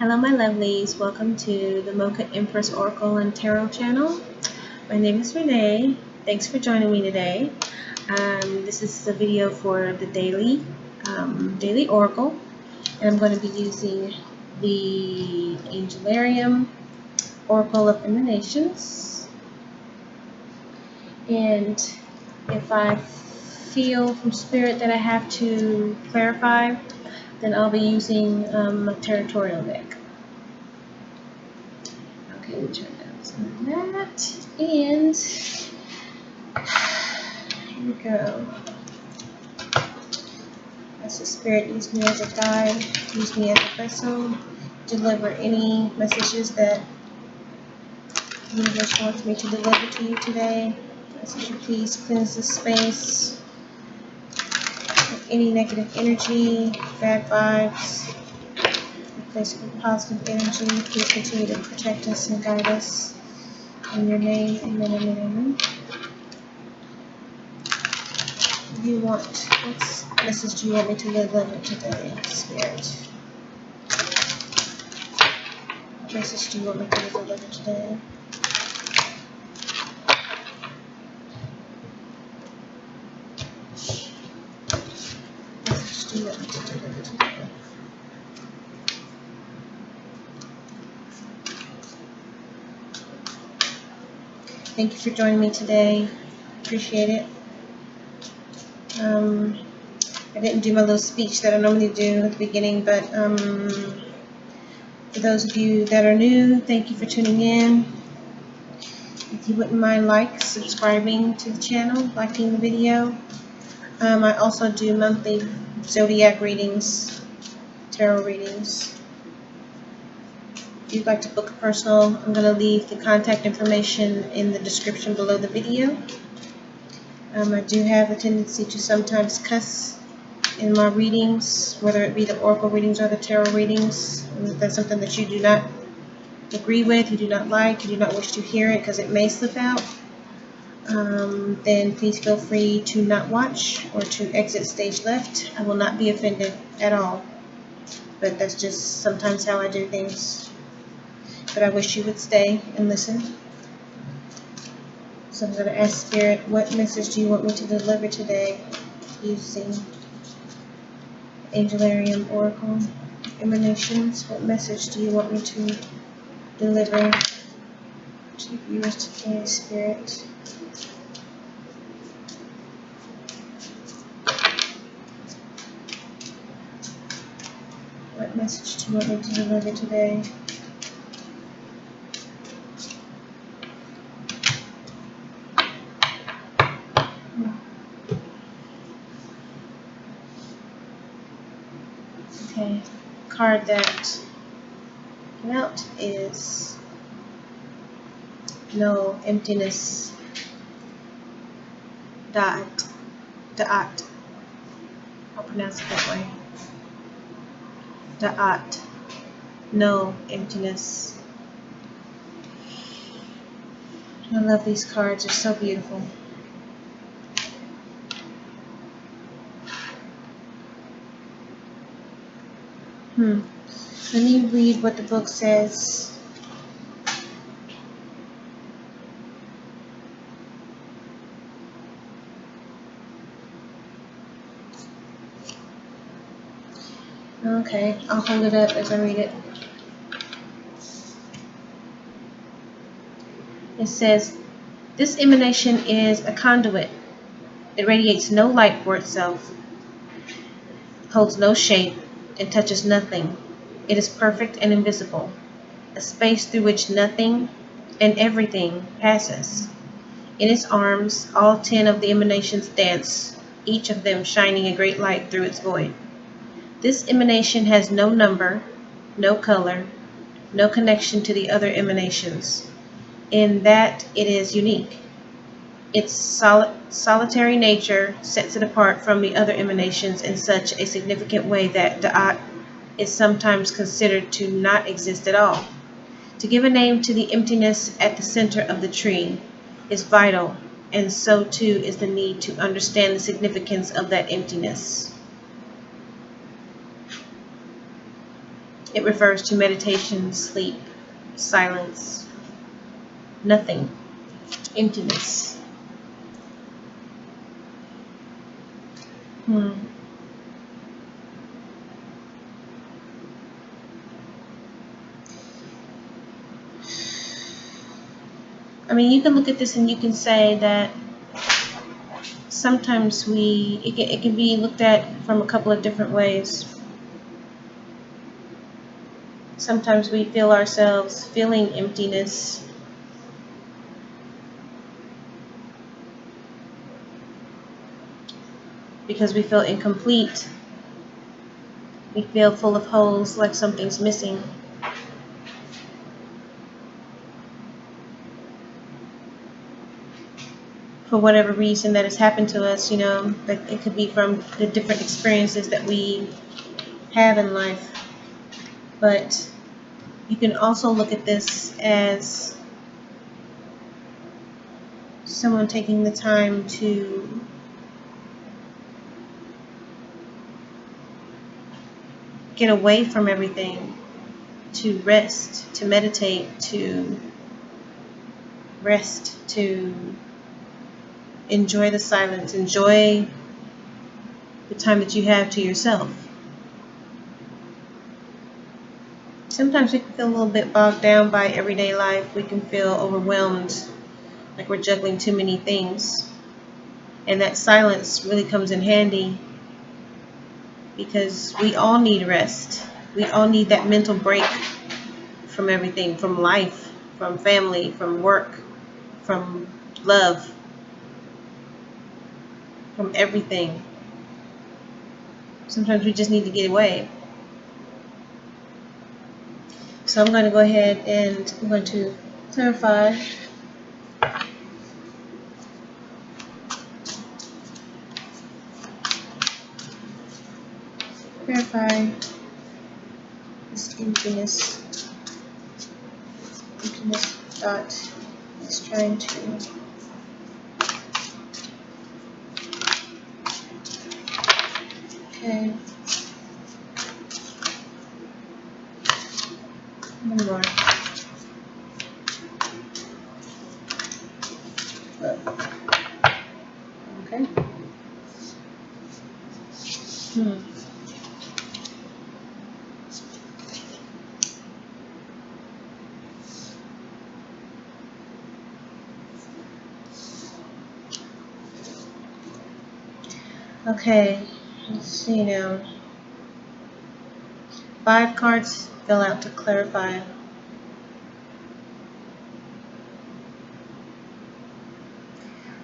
Hello my lovelies, welcome to the MochaEmprss Oracle and Tarot channel. My name is Renee. Thanks for joining me today. This is the video for the daily Oracle, and I'm going to be using the Angelarium Oracle of Emanations. And if I feel from Spirit that I have to clarify, then I'll be using a territorial deck. Okay, we turn down some of that, and here we go. As the Spirit, use me as a guide, use me as a vessel, deliver any messages that the universe wants me to deliver to you today. As you please cleanse the space of any negative energy, bad vibes. Replace it with positive energy. Please continue to protect us and guide us. In your name, amen, amen, amen. What message do you want me to deliver today, Spirit? What message do you want me to deliver today? What message do you want me to deliver today? Thank you for joining me today. Appreciate it. I didn't do my little speech that I normally do at the beginning, but for those of you that are new, thank you for tuning in. If you wouldn't mind subscribing to the channel, liking the video. I also do monthly zodiac readings, tarot readings. If you'd like to book a personal, I'm going to leave the contact information in the description below the video. I do have a tendency to sometimes cuss in my readings, whether it be the oracle readings or the tarot readings. And if that's something that you do not agree with, you do not like, you do not wish to hear it because it may slip out, then please feel free to not watch or to exit stage left. I will not be offended at all, but that's just sometimes how I do things. But I wish you would stay and listen. So I'm going to ask Spirit, what message do you want me to deliver today using Angelarium Oracle Emanations? What message do you want me to deliver to viewers today, Spirit? What message do you want me to deliver today? Okay, card that came out is no emptiness. Dot. I'll pronounce it that way. Da'at. No emptiness. I love these cards. They're so beautiful. Let me read what the book says. Okay, I'll hold it up as I read it. It says, this emanation is a conduit. It radiates no light for itself, holds no shape, and touches nothing. It is perfect and invisible, a space through which nothing and everything passes. In its arms, all 10 of the emanations dance, each of them shining a great light through its void. This emanation has no number, no color, no connection to the other emanations, in that it is unique. Its solitary nature sets it apart from the other emanations in such a significant way that Da'at is sometimes considered to not exist at all. To give a name to the emptiness at the center of the tree is vital, and so too is the need to understand the significance of that emptiness. It refers to meditation, sleep, silence, nothing, emptiness. I mean, you can look at this and you can say that sometimes it can be looked at from a couple of different ways. Sometimes we feel ourselves feeling emptiness because we feel incomplete. We feel full of holes, like something's missing. For whatever reason that has happened to us, that it could be from the different experiences that we have in life. But you can also look at this as someone taking the time to get away from everything, to rest, to meditate, to rest, to enjoy the silence, enjoy the time that you have to yourself. Sometimes we can feel a little bit bogged down by everyday life. We can feel overwhelmed, like we're juggling too many things. And that silence really comes in handy because we all need rest. We all need that mental break from everything, from life, from family, from work, from love, from everything. Sometimes we just need to get away. So I'm going to go ahead and I'm going to clarify. Clarify this emptiness thought is trying to okay. One more. Okay. Okay, let's see now. 5 cards fell out to clarify.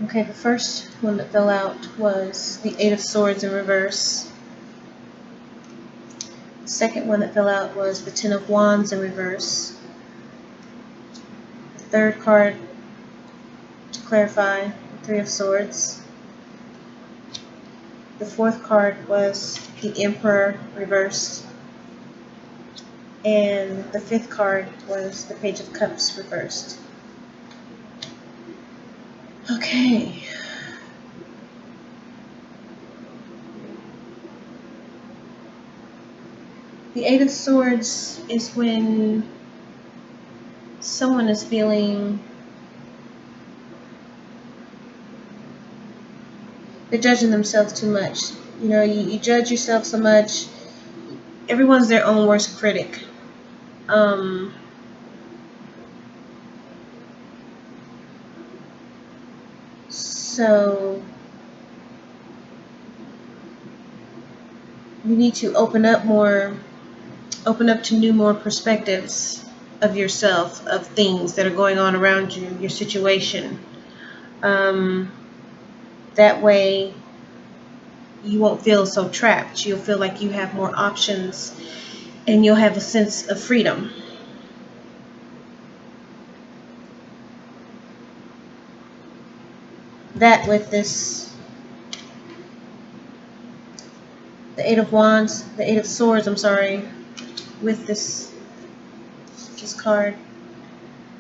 Okay, the first one that fell out was the 8 of Swords in reverse. The second one that fell out was the 10 of Wands in reverse. The third card to clarify, the 3 of Swords. The fourth card was the Emperor reversed. And the fifth card was the Page of Cups reversed. Okay. The 8 of Swords is when someone is feeling they're judging themselves too much. You judge yourself so much. Everyone's their own worst critic. So you need to open up to more perspectives of yourself, of things that are going on around you, your situation. That way you won't feel so trapped. You'll feel like you have more options and you'll have a sense of freedom. That with this, the 8 of Wands, the 8 of Swords, with this card,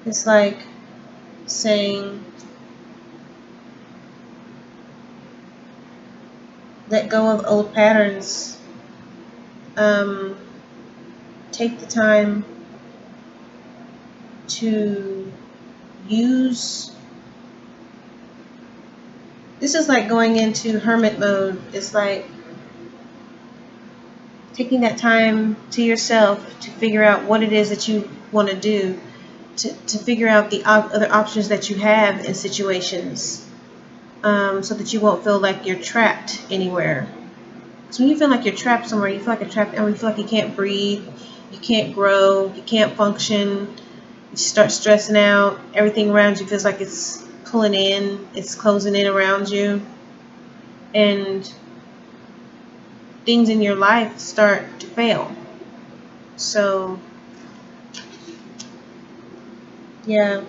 it's like saying, let go of old patterns. take the time to use. This is like going into hermit mode. It's like taking that time to yourself to figure out what it is that you want to do, to figure out the other options that you have in situations, so that you won't feel like you're trapped anywhere. Because when you feel like you're trapped somewhere, you feel like you're trapped and you feel like you can't breathe, you can't grow, you can't function, you start stressing out, everything around you feels like it's pulling in, it's closing in around you, and things in your life start to fail. So, yeah.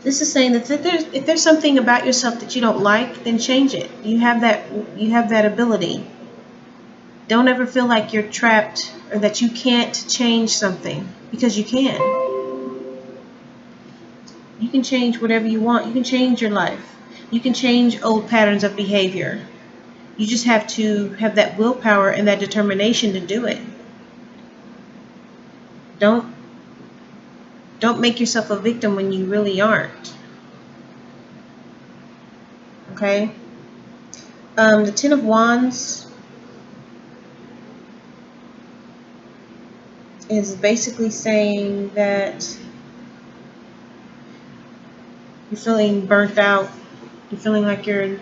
This is saying that if there's something about yourself that you don't like, then change it. You have that ability. Don't ever feel like you're trapped or that you can't change something, because you can. You can change whatever you want. You can change your life. You can change old patterns of behavior. You just have to have that willpower and that determination to do it. Don't make yourself a victim when you really aren't. Okay? The Ten of Wands is basically saying that you're feeling burnt out. You're feeling like you're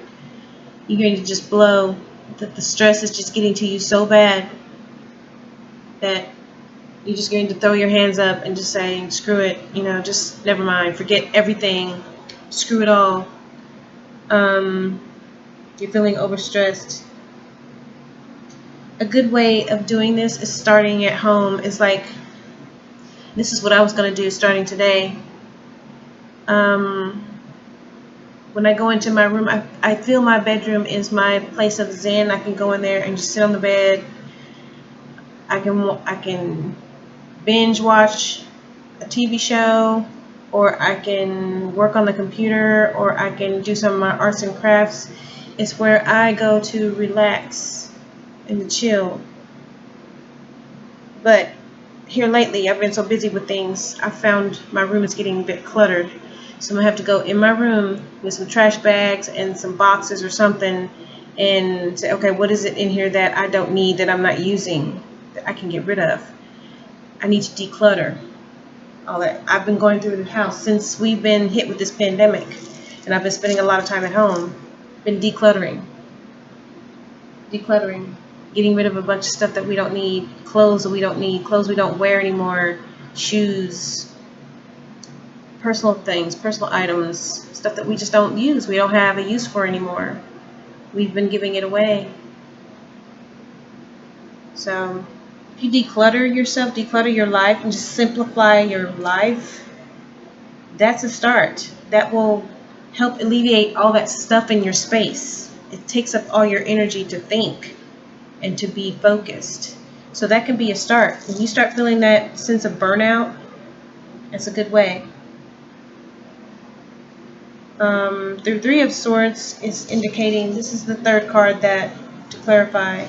going to just blow. That the stress is just getting to you so bad that you're just going to throw your hands up and just say, screw it, just never mind, forget everything, screw it all. You're feeling overstressed. A good way of doing this is starting at home. Is like, this is what I was going to do starting today. When I go into my room, I feel my bedroom is my place of zen. I can go in there and just sit on the bed. I can binge watch a TV show, or I can work on the computer, or I can do some of my arts and crafts. It's where I go to relax and to chill. But here lately, I've been so busy with things, I found my room is getting a bit cluttered. So I'm going to have to go in my room with some trash bags and some boxes or something and say, okay, what is it in here that I don't need, that I'm not using, that I can get rid of? I need to declutter all that. I've been going through the house since we've been hit with this pandemic, and I've been spending a lot of time at home. Been decluttering, getting rid of a bunch of stuff that we don't need, clothes that we don't need, clothes we don't wear anymore, shoes, personal things, personal items, stuff that we just don't use, we don't have a use for anymore. We've been giving it away. So if you declutter yourself, declutter your life, and just simplify your life, that's a start. That will help alleviate all that stuff in your space. It takes up all your energy to think and to be focused. So that can be a start. When you start feeling that sense of burnout, that's a good way. The Three of Swords is indicating, this is the third card that, to clarify,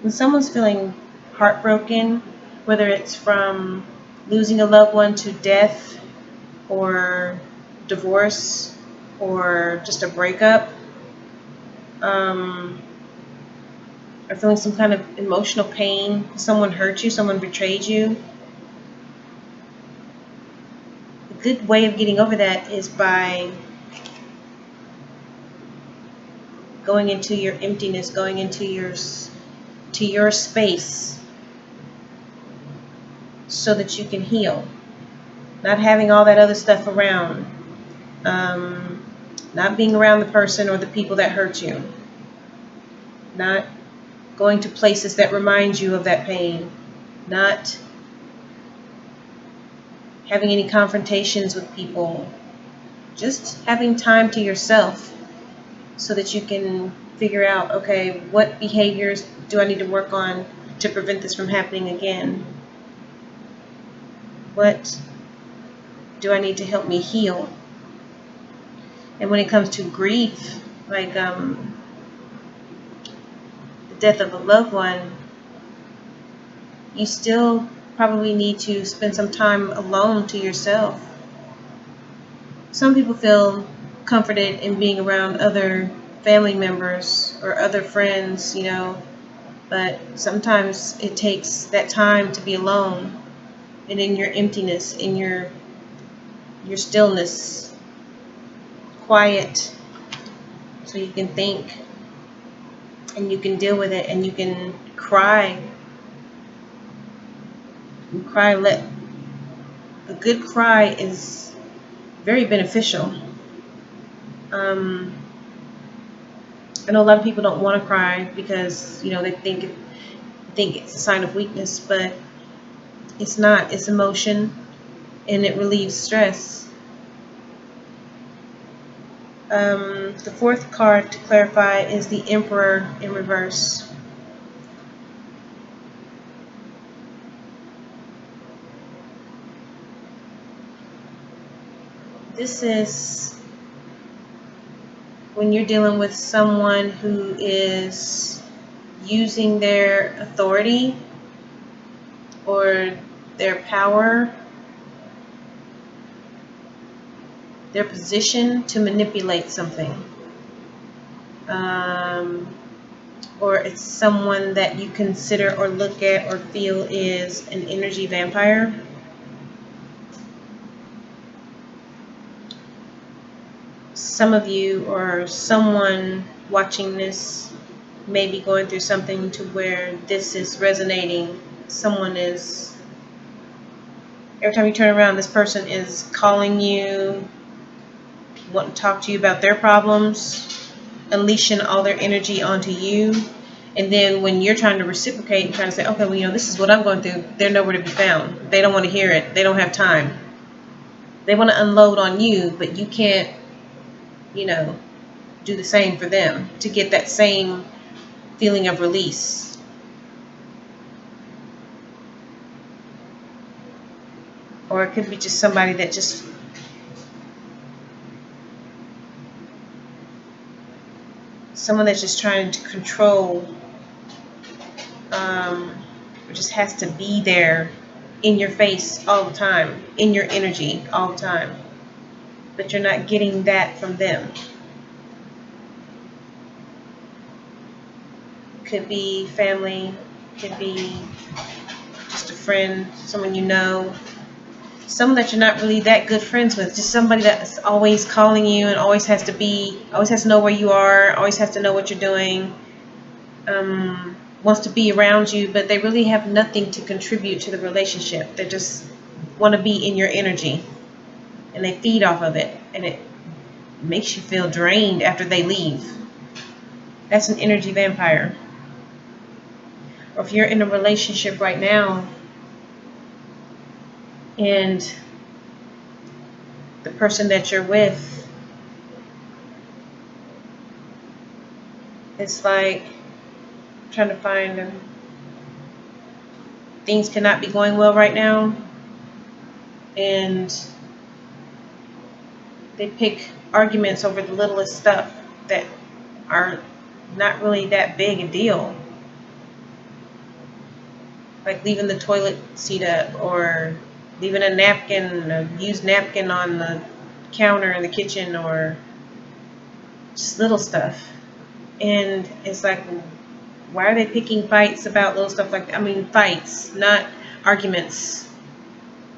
when someone's feeling heartbroken, whether it's from losing a loved one to death, or divorce, or just a breakup, or feeling some kind of emotional pain, someone hurt you, someone betrayed you, a good way of getting over that is by going into your emptiness, going into your space, so that you can heal. Not having all that other stuff around. Not being around the person or the people that hurt you. Not going to places that remind you of that pain. Not having any confrontations with people. Just having time to yourself so that you can figure out, okay, what behaviors do I need to work on to prevent this from happening again? What do I need to help me heal? And when it comes to grief, like death of a loved one, you still probably need to spend some time alone to yourself. Some people feel comforted in being around other family members or other friends, but sometimes it takes that time to be alone and in your emptiness, in your stillness, quiet, so you can think and you can deal with it and you can cry. And cry, let a good cry is very beneficial. I know a lot of people don't want to cry because they think it's a sign of weakness, but it's not. It's emotion, and it relieves stress. The fourth card to clarify is the Emperor in reverse. This is when you're dealing with someone who is using their authority or their power, their position to manipulate something. Or it's someone that you consider or look at or feel is an energy vampire. Some of you or someone watching this may be going through something to where this is resonating. Someone is, every time you turn around, this person is calling you, wanting to talk to you about their problems, unleashing all their energy onto you. And then when you're trying to reciprocate and trying to say, okay, well, this is what I'm going through, they're nowhere to be found. They don't want to hear it. They don't have time. They want to unload on you, but you can't, do the same for them to get that same feeling of release. Or it could be just somebody that just someone that's just trying to control, or just has to be there in your face all the time, in your energy all the time, but you're not getting that from them. Could be family, could be just a friend, someone you know, someone that you're not really that good friends with, just somebody that's always calling you and always has to know where you are, always has to know what you're doing, wants to be around you, but they really have nothing to contribute to the relationship. They just want to be in your energy and they feed off of it, and it makes you feel drained after they leave. That's an energy vampire. Or if you're in a relationship right now and the person that you're with, it's like trying to find things cannot be going well right now, and they pick arguments over the littlest stuff that are not really that big a deal, like leaving the toilet seat up or leaving a used napkin on the counter in the kitchen, or just little stuff. And it's like, why are they picking fights about little stuff like that? I mean, fights, not arguments.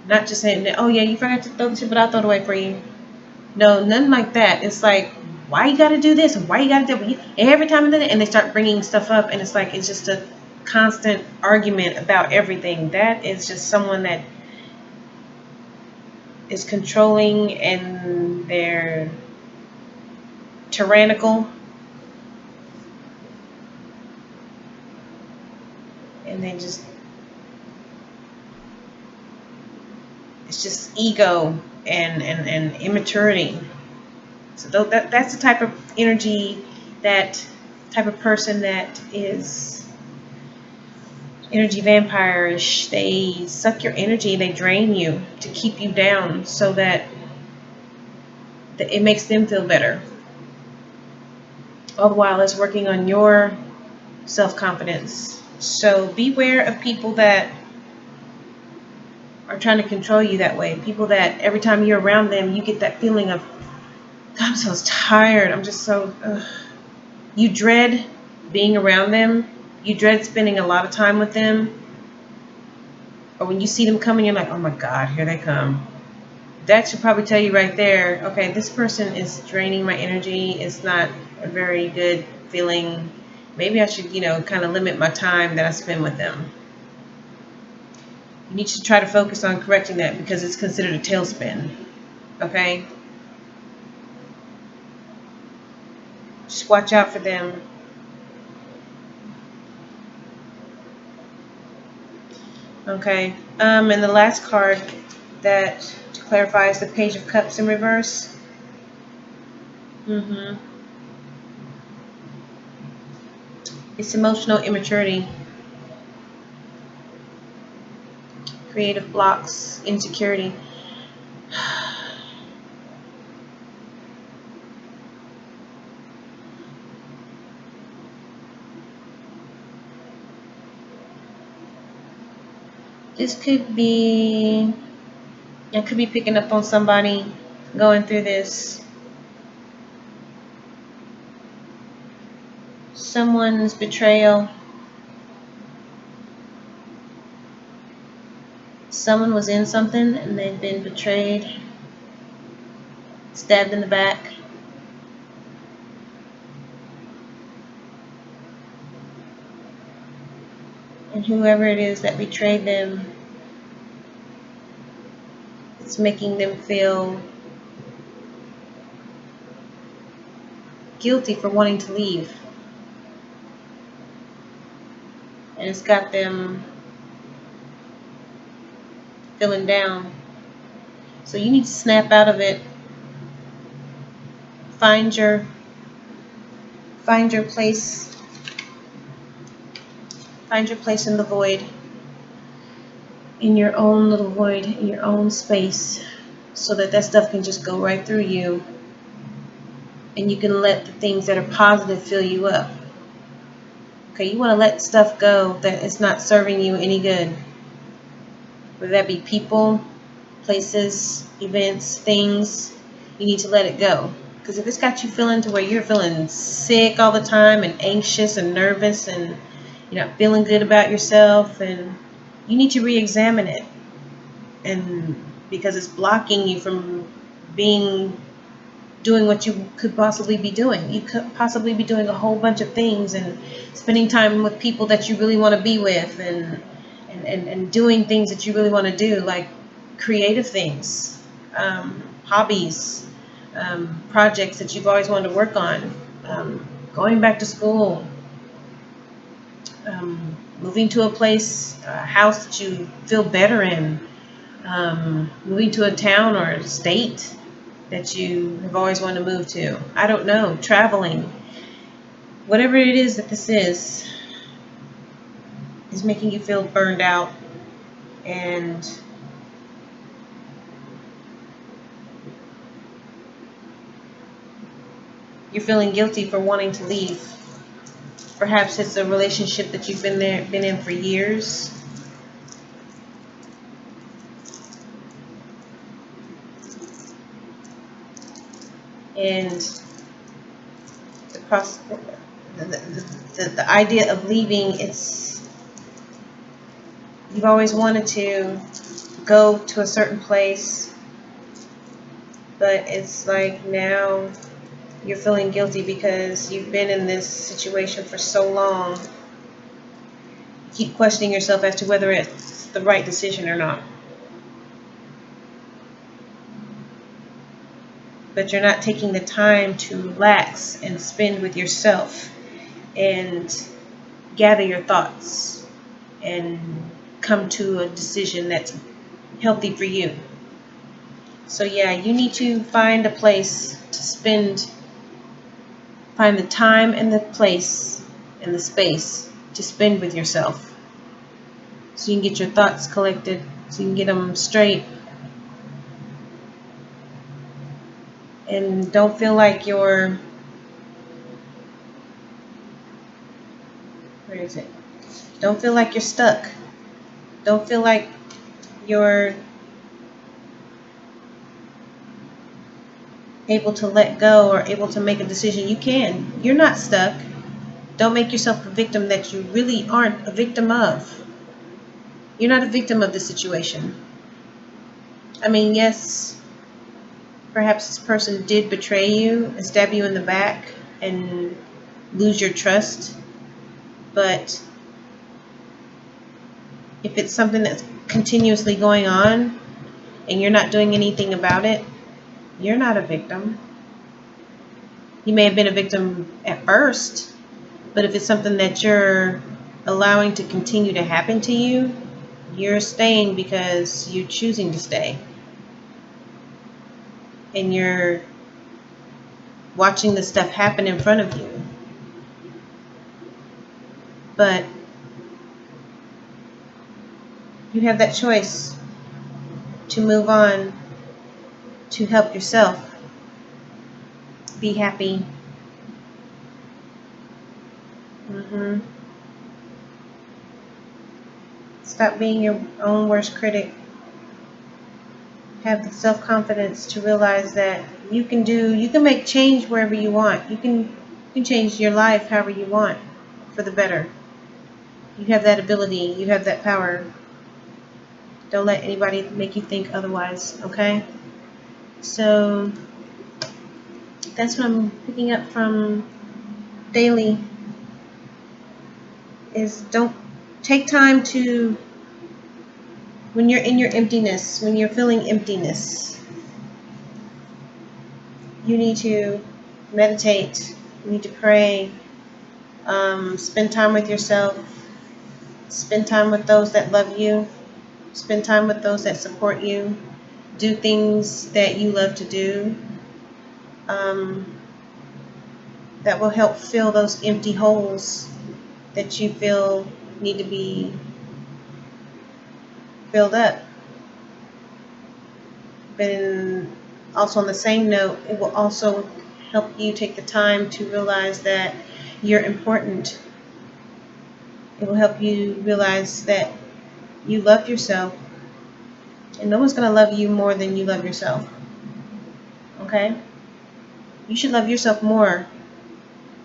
Not just saying, oh yeah, you forgot to throw the shit, but I'll throw it away for you. No, nothing like that. It's like, why you gotta do this? Why you gotta do it? Every time and they start bringing stuff up, and it's like, it's just a constant argument about everything. That is just someone that is controlling, and they're tyrannical, and it's just ego and immaturity. So that's the type of energy, that type of person that is energy vampire-ish. They suck your energy, they drain you to keep you down so that it makes them feel better. All the while it's working on your self-confidence. So beware of people that are trying to control you that way. People that every time you're around them, you get that feeling of, God, I'm so tired. I'm just so, you dread being around them. You dread spending a lot of time with them. Or when you see them coming, you're like, oh my God, here they come. That should probably tell you right there, okay, this person is draining my energy. It's not a very good feeling. Maybe I should, kind of limit my time that I spend with them. You need to try to focus on correcting that because it's considered a tailspin. Okay? Just watch out for them. Okay. And the last card that to clarify is the Page of Cups in reverse. It's emotional immaturity, creative blocks, insecurity. This could be, I could be picking up on somebody going through this. Someone's betrayal. Someone was in something and they've been betrayed, stabbed in the back. And whoever it is that betrayed them, it's making them feel guilty for wanting to leave. And it's got them feeling down. So you need to snap out of it. Find your place. Find your place in the void. In your own little void, in your own space. So that stuff can just go right through you. And you can let the things that are positive fill you up. Okay, you want to let stuff go that is not serving you any good. Whether that be people, places, events, things, you need to let it go. Because if it's got you feeling to where you're feeling sick all the time and anxious and nervous and you're not feeling good about yourself, and you need to re-examine it. And because it's blocking you from doing what you could possibly be doing. You could possibly be doing a whole bunch of things and spending time with people that you really want to be with and doing things that you really want to do, like creative things, hobbies, projects that you've always wanted to work on, going back to school, moving to a place, a house that you feel better in, moving to a town or a state that you have always wanted to move to. I don't know, traveling. Whatever it is that this is making you feel burned out and you're feeling guilty for wanting to leave. Perhaps it's a relationship that you've been in for years. And the idea of leaving, you've always wanted to go to a certain place, but it's like now you're feeling guilty because you've been in this situation for so long. You keep questioning yourself as to whether it's the right decision or not. But you're not taking the time to relax and spend with yourself and gather your thoughts and come to a decision that's healthy for you. So yeah, you need to find a place to find the time and the place and the space to spend with yourself. So you can get your thoughts collected, so you can get them straight. And don't feel like you're Where is it? Don't feel like you're stuck. Don't feel like you're able to let go or able to make a decision. You can. You're not stuck. Don't make yourself a victim that you really aren't a victim of. You're not a victim of the situation. I mean, yes, perhaps this person did betray you and stab you in the back and lose your trust, but if it's something that's continuously going on and you're not doing anything about it, you're not a victim. You may have been a victim at first, but if it's something that you're allowing to continue to happen to you, you're staying because you're choosing to stay. And you're watching the stuff happen in front of you. But you have that choice to move on, to help yourself be happy. Stop being your own worst critic. Have the self-confidence to realize that you can make change wherever you want. You can change your life however you want for the better. You have that ability. You have that power. Don't let anybody make you think otherwise, okay? So that's what I'm picking up from daily is don't take time to, when you're in your emptiness, when you're feeling emptiness, you need to meditate, you need to pray, spend time with yourself, spend time with those that love you, spend time with those that support you, do things that you love to do, that will help fill those empty holes that you feel need to be filled up. But also on the same note, it will also help you take the time to realize that you're important. It will help you realize that you love yourself, and no one's going to love you more than you love yourself. Okay? You should love yourself more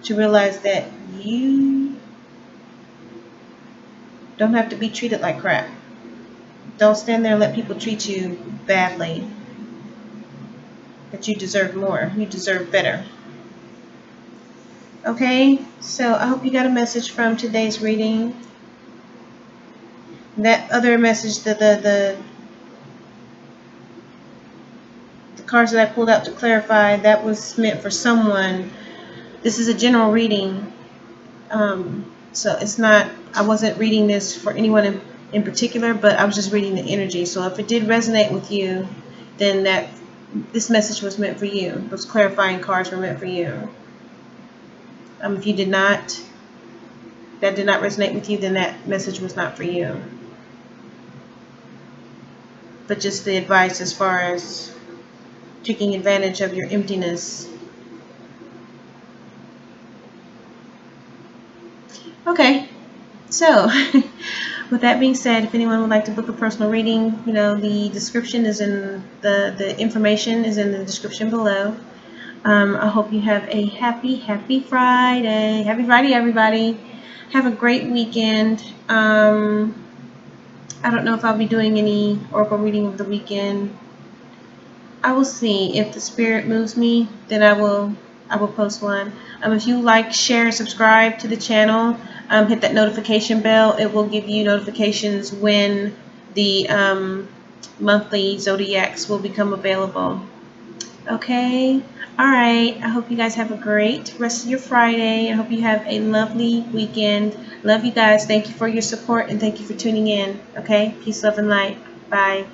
to realize that you don't have to be treated like crap. Don't stand there and let people treat you badly. That you deserve more. You deserve better. Okay? So I hope you got a message from today's reading. That other message, the cards that I pulled out to clarify, that was meant for someone. This is a general reading. So it's not, I wasn't reading this for anyone in particular, but I was just reading the energy. So if it did resonate with you, then this message was meant for you. Those clarifying cards were meant for you. If you did not, that did not resonate with you, then that message was not for you. But just the advice as far as taking advantage of your emptiness. Okay, so with that being said, if anyone would like to book a personal reading, the description is in the information is in the description below. I hope you have a happy Friday. Happy Friday, everybody. Have a great weekend. I don't know if I'll be doing any oracle reading of the weekend. I will see. If the spirit moves me, then I will post one. If you like, share, subscribe to the channel, hit that notification bell. It will give you notifications when the monthly zodiacs will become available. Okay? Alright. I hope you guys have a great rest of your Friday. I hope you have a lovely weekend. Love you guys. Thank you for your support and thank you for tuning in. Okay? Peace, love, and light. Bye.